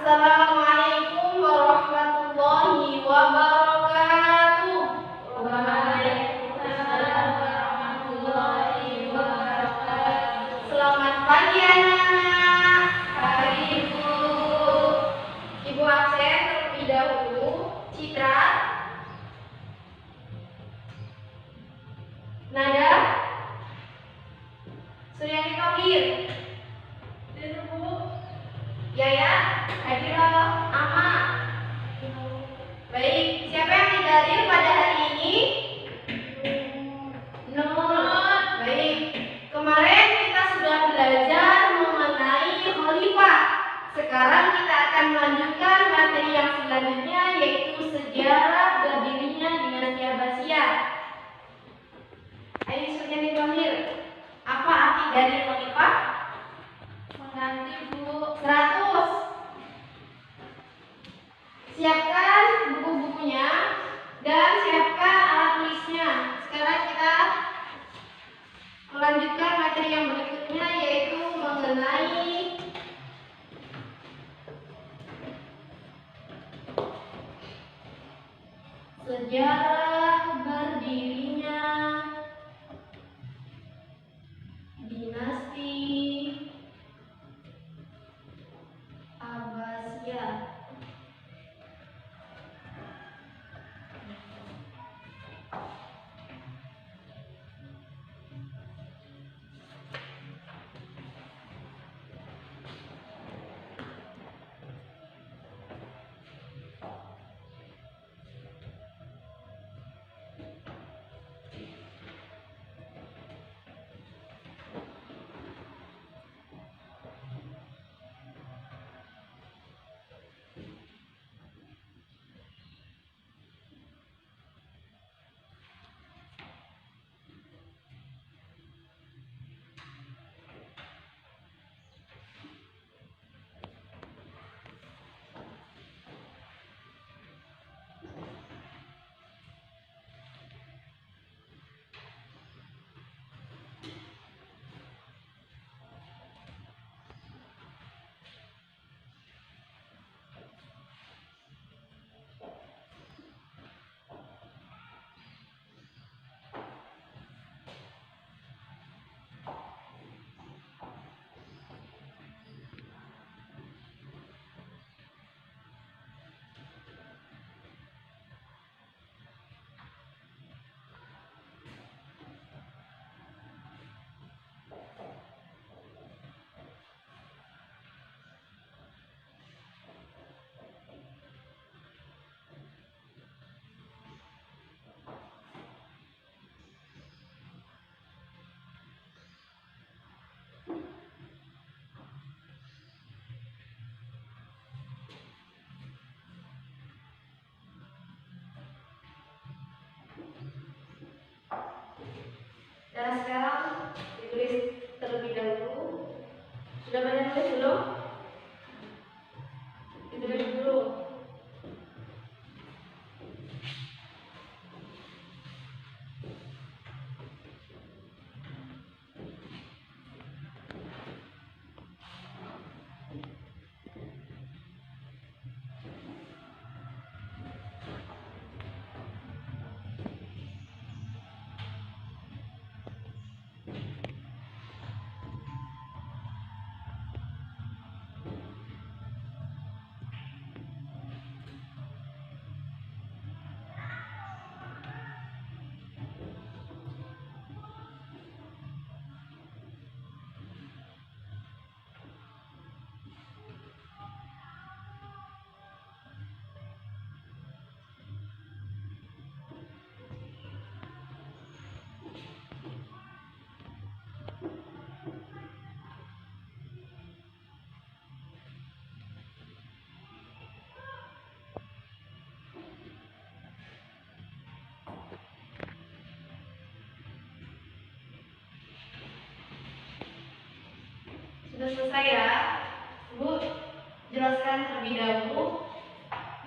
Assalamualaikum warahmatullahi wabarakatuh. Waalaikumsalam warahmatullahi wabarakatuh. Selamat pagi anak-anak. Pagi Bu. Ibu absen terlebih dahulu. Citra, Nada, Suryani Tohir, Yaya, Hadira, Ama. Baik, siapa yang tidak hadir pada hari ini? Nur. Baik, kemarin kita sudah belajar mengenai khalifah. Sekarang kita akan melanjutkan materi yang selanjutnya, yaitu sejarah berdirinya dinasti Abbasiyah. Ayo Suryani Tohir, apa arti dari khalifah? Mengganti Bu. 100. Siapkan buku-bukunya dan siapkan alat tulisnya. Sekarang kita melanjutkan materi yang berikutnya, yaitu mengenai sejarah berdirinya dinasti Abbasiyah. Dan sekarang ditulis terlebih dahulu. Sudah pada tulis belum? Ditulis dulu. Sudah selesai ya? Bu, jelaskan terlebih dahulu.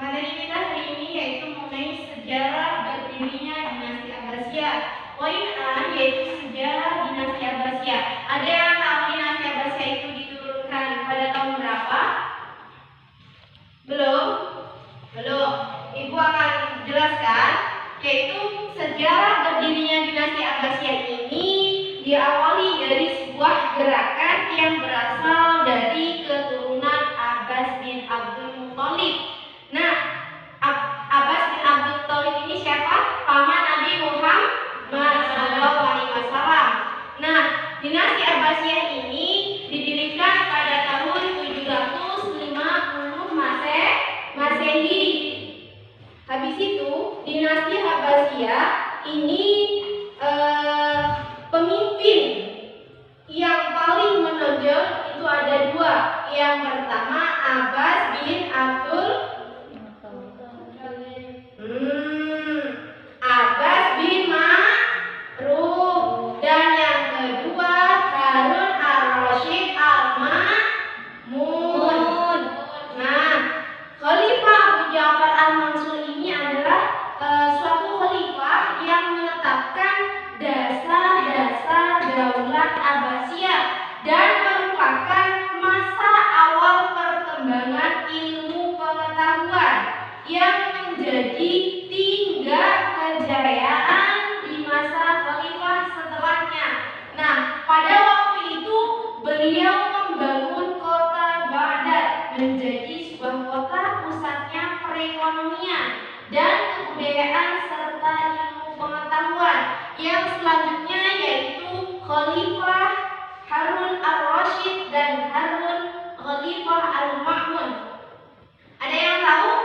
Materi kita hari ini yaitu mengenai sejarah berdirinya dinasti Abbasiyah. Poin A yaitu sejarah dinasti Abbasiyah. Ada yang tahu dinasti Abbasiyah itu diturunkan pada tahun berapa? yaitu sejarah berdirinya dinasti Abbasiyah ini diawali dari sebuah gerakan yang berasal dari keturunan Abbas bin Abdul Muthalib. Nah, Abbas bin Abdul Muthalib ini siapa? Paman Nabi Muhammad SAW. Nah, dinasti Abbasiyah ini didirikan pada tahun 750 Masehi. Habis itu, dinasti Abbasiyah ini pemimpin yang paling menonjol itu ada dua. Yang pertama Abbas bin Abdul Abbas bin Ma'ruf, dan yang kedua Harun al-Rasyid al-Ma'mun. Nah, Khalifah Abu Ja'far al-Mansur ini adalah suatu khalifah yang menetapkan dasar-dasar daulah Abbasiyah dan merupakan masa awal perkembangan ilmu pengetahuan yang menjadi tingkat kejayaan di masa khalifah setelahnya. Nah, pada waktu itu beliau membangun kota Baghdad menjadi sebuah kota pusatnya perekonomian dan kebudayaan serta ilmu pengetahuan. Yang selanjutnya yaitu Khalifah Harun al-Rasyid dan Harun Khalifah al-Ma'mun. Ada yang tahu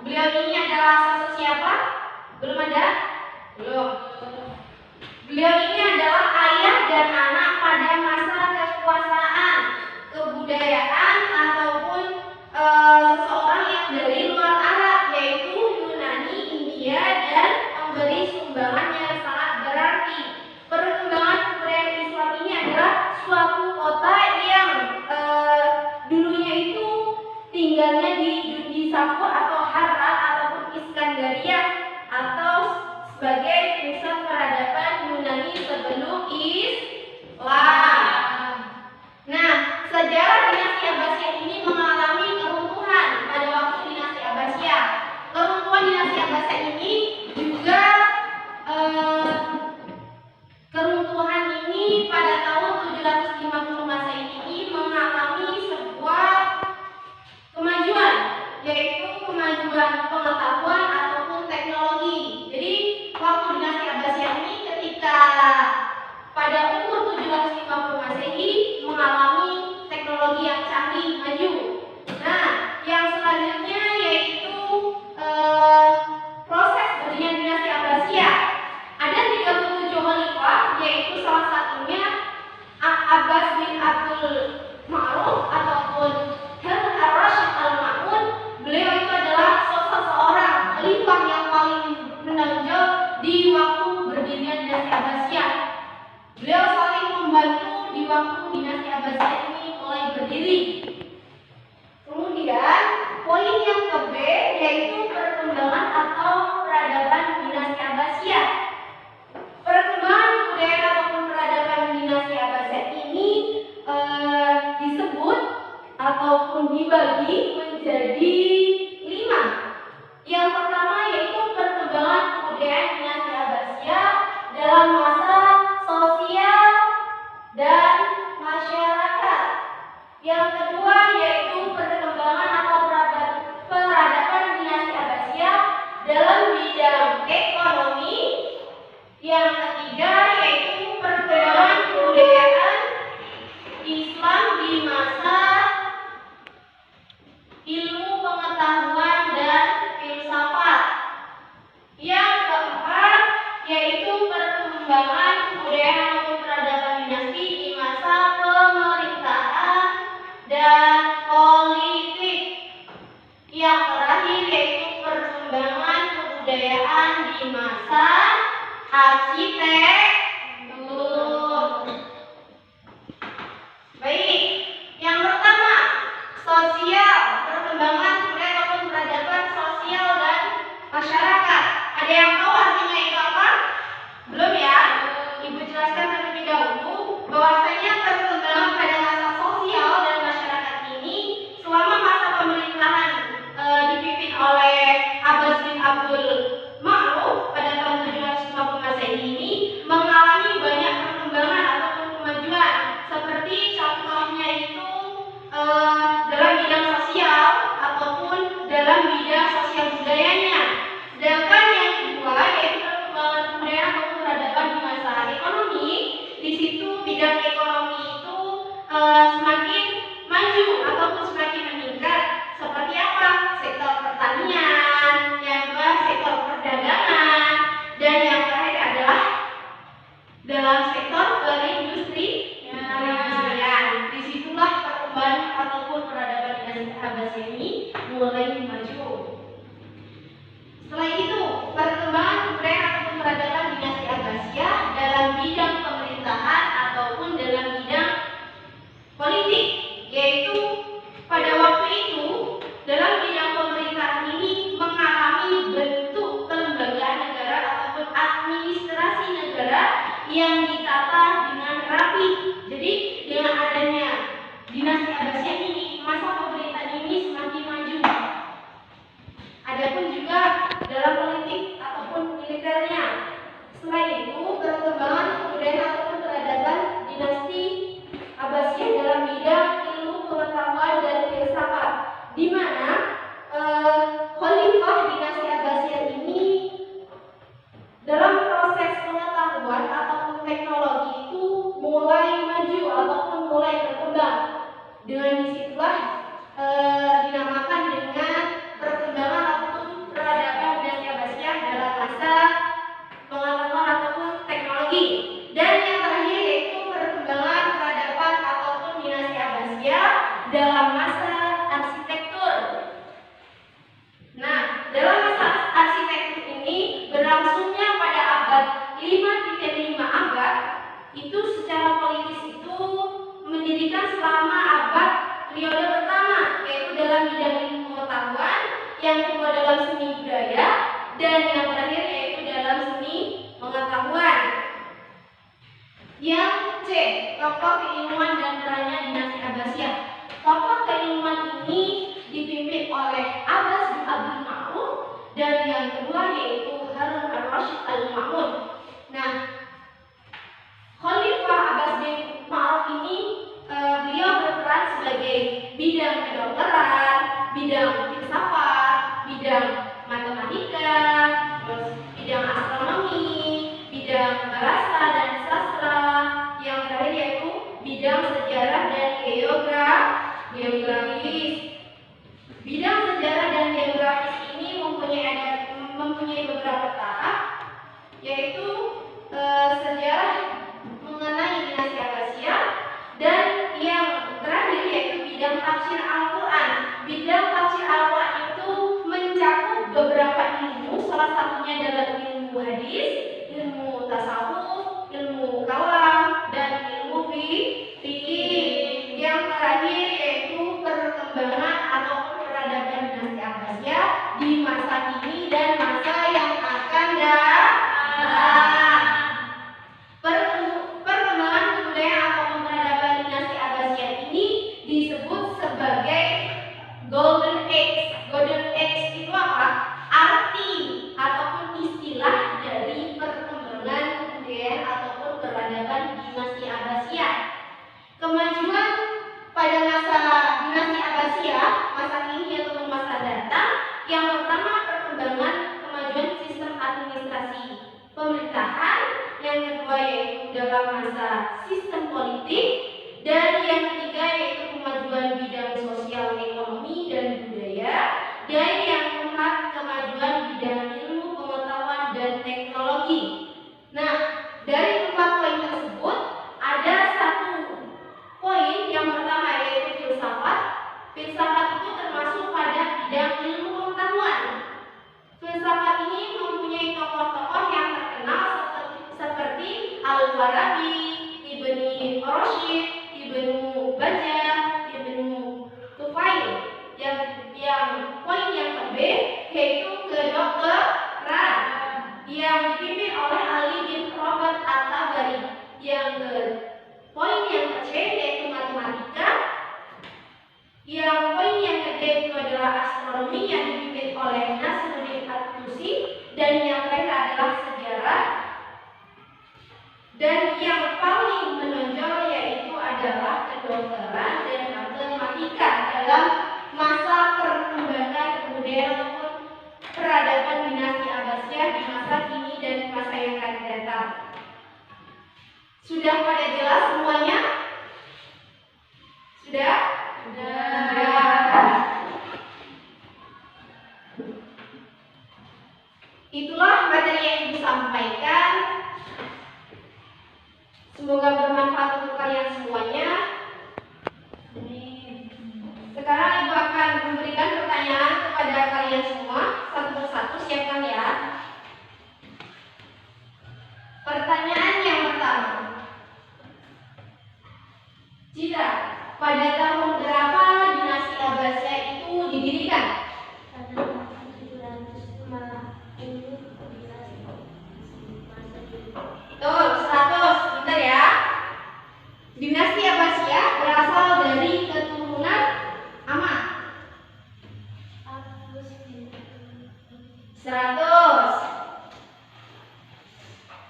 beliau ini adalah sosok siapa? Belum ada? Belum. Beliau ini adalah ayah dan anak pada masa kekuasaan, kebudayaan ataupun seseorang yang dari luar Arab, yaitu Yunani, India, dan memberi sumbangan yang sangat berarti. Perkembangan kebudayaan Islam ini adalah suatu kota yang dulunya itu tinggalnya di Safur atau Harran ataupun Iskandaria atau sebagai pusat peradaban Yunani sebelum Islam. Nah, sejarah dinasti Abbasiyah ini mengalami keruntuhan pada waktu dinasti Abbasiyah. Keruntuhan dinasti Abbasiyah ini juga keruntuhan ini pada tahun 750 Masehi ini mengalami sebuah kemajuan, yaitu kemajuan pengetahuan ataupun teknologi. Jadi waktu dinasti Abbasiyah ini ketika pada umur 750 Masehi mengalami teknologi yang canggih maju. Nah, yang selanjutnya yaitu proses berdirinya dinasti Abbasiyah. Ada 37 khalifah, yaitu salah satunya Abbas bin Abdul Ma'ruf ataupun Harun al-Rasyid al-Ma'mun. Beliau itu adalah seorang khalifah yang paling menonjol di waktu berdirinya dinasti Abbasiyah. Beliau saling membantu di waktu dinasti Abbasiyah ini mulai berdiri. Kemudian poin yang ke-B yaitu perkembangan atau peradaban dinasti Abbasiyah. Perkembangan kebudayaan ataupun peradaban dinasti Abbasiyah ini disebut ataupun dibagi menjadi 5. Yang pertama yaitu perkembangan kebudayaan dinasti Abbasiyah dalam masa sosial dan masyarakat. Yang kedua yaitu perkembangan atau peradaban dinasti Abbasiyah dalam bidang ekonomi. Yang ketiga yaitu perkembangan kebudayaan Islam di masa ilmu pengetahuan dan filsafat. Yang keempat yaitu perkembangan kebudayaan atau peradaban dinasti di masa pemerintahan dan politik. Yang terakhir yaitu perkembangan kebudayaan di masa arsitektur. Baik, yang pertama sosial, perkembangan kebudayaan ataupun peradaban sosial dan masyarakat. Ada yang tahu artinya itu apa? Belum ya? Ibu jelaskan terlebih dahulu bahwasanya perkembangan pada masa sosial dan masyarakat ini selama masa pemerintahan dipimpin oleh Abbas bin Abdul Ma'ruf pada tahun yang ditata dengan rapi. Jadi dengan adanya dinasti Abbasiyah ini, masa pemerintahan ini semakin maju. Adapun juga dalam politik ataupun militernya. Selain itu, perkembangan kebudayaan ataupun peradaban dinasti Abbasiyah dalam bidang ilmu pengetahuan dan filsafat, di mana Khalifah dinasti Abbasiyah ini dalam proses pengetahuan ataupun teknologi itu mulai maju ataupun mulai berkembang. Dengan disitulah dinamakan dengan perkembangan ataupun peradaban dinasti Abbasiyah dalam masa pengetahuan ataupun teknologi. Dan yang terakhir yaitu perkembangan peradaban ataupun dinasti Abbasiyah dalam masa arsitektur. Nah, dalam masa arsitektur ini berlangsungnya pada abad 5,5 abad itu secara politis itu mendirikan selama abad periode pertama, yaitu dalam bidang ilmu pengetahuan, yang kedua dalam seni budaya, dan yang terakhir yaitu dalam seni pengetahuan. Yang C, tokoh keilmuan dan perannya dinasti Abbasiyah. Tokoh keilmuan ini dipimpin oleh Abbas bin Abdul Ma'mun, dan yang kedua yaitu Harun al-Rashid al-Ma'mun. Nah, Khalifah Abbas bin Ma'ruf ini beliau berperan sebagai bidang kedokteran, bidang filsafat, bidang matematika, terus bidang astronomi, bidang bahasa dan sastra, yang terakhir yaitu bidang sejarah dan geografis. Bidang sejarah dan geografis ini mempunyai beberapa tahap, yaitu sejarah mengenai dinasti Abbasiyah, dan yang terakhir yaitu bidang tafsir Al-Quran. Bidang tafsir Al-Quran itu mencakup beberapa ilmu, salah satunya adalah ilmu hadis, ilmu tasawuf, ilmu kalam, dan ilmu fikih. Yang terakhir yaitu perkembangan ataupun peradaban dinasti Abbasiyah di masa kini dan masa yang akan datang. Perkembangan kebudayaan ataupun peradaban dinasti Abbasiyah ini disebut sebagai Golden Age. Golden Age itu apa? Arti ataupun istilah dari perkembangan kebudayaan ataupun peradaban dinasti Abbasiyah. Kemajuan pada masa dinasti Abbasiyah, masa kini ataupun masa datang, yang pertama perkembangan kemajuan sistem administrasi pemerintahan, yang kedua yaitu dalam masa sistem politik, dan yang ketiga yaitu kemajuan bidang sosial, ekonomi, dan budaya, dan yang keempat kemajuan bidang ilmu pengetahuan dan teknologi. Nah, dari 4 poin tersebut ada satu poin yang pertama yaitu filsafat. Filsafat itu termasuk pada bidang ilmu pengetahuan. Filsafat ini mempunyai tokoh-tokoh yang terkenal seperti Al-Farabi, Ibnu Rushd, Ibnu Bajjah, Ibnu Tufail. Yang poin yang ke-B yaitu kedokteran yang dipimpin oleh Ali bin Robert At-Tabari. Poin yang ke-C yaitu matematika. Yang poin yang ke-D itu adalah astronomi yang dipimpin oleh Nasruddin At-Tusi, dan yang terakhir adalah sejarah. Dan yang paling menonjol yaitu adalah kedokteran dan matematika dalam masa perkembangan kebudayaan ataupun peradaban dinasti Abbasiyah di masa kini dan masa yang akan datang. Sudah pada jelas semuanya? Sudah? Itulah materi yang Ibu sampaikan. Semoga bermanfaat untuk kalian semuanya. Sekarang Ibu akan memberikan pertanyaan kepada kalian semua satu persatu. Siapkan ya. Pertanyaan yang pertama, Citra, pada tahun berapa dinasti Abbasiyah itu didirikan? Betul, 100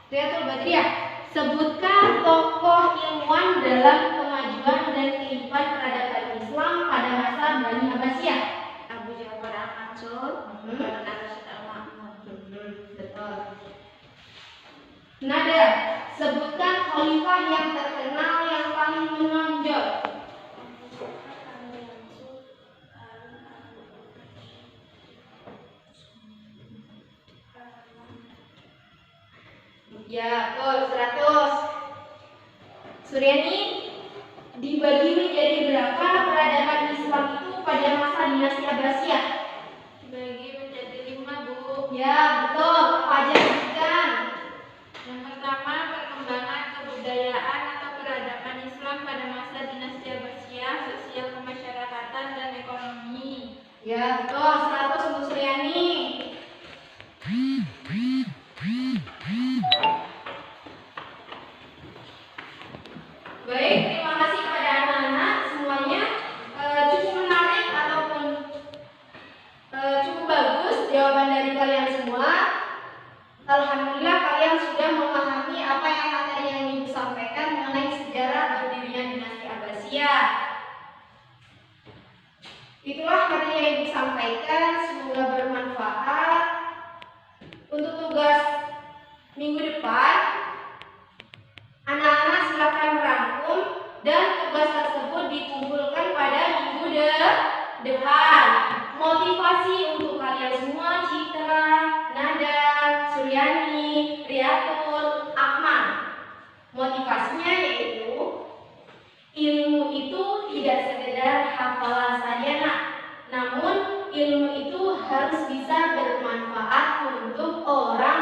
Riatul Badriah, sebutkan tokoh ilmuwan dalam kemajuan dan kehidupan peradaban Islam pada masa Bani Abbasiyah. Abu Ja'far Al-Mansur, Harun al-Rashid al-Ma'mun. Betul. Nada, sebutkan khalifah yang terkenal yang paling menonjol. Ya, betul, 100. Suryani, dibagi menjadi berapa peradaban Islam itu pada masa dinasti Abbasiyah? Dibagi menjadi 5, Bu. Ya, betul. Apa aja sebutkan? Yang pertama, perkembangan kebudayaan atau peradaban Islam pada masa dinasti Abbasiyah, sosial kemasyarakatan dan ekonomi. Ya, betul. 100 untuk Suryani. Baik, terima kasih kepada anak-anak semuanya. Cukup menarik ataupun cukup bagus jawaban dari kalian semua. Alhamdulillah kalian sudah memahami apa yang materi yang Ibu sampaikan mengenai sejarah berdirinya dinasti Abbasiyah. Itulah materi yang Ibu sampaikan, semoga bermanfaat. Untuk tugas minggu depan, anak-anak silakan merangkum dan tugas tersebut dikumpulkan pada minggu depan. Motivasi untuk kalian semua, Citra, Nada, Suryani, Riatul, Akmal. Motivasinya yaitu ilmu itu tidak sekedar hafalan saja, nak. Namun ilmu itu harus bisa bermanfaat untuk orang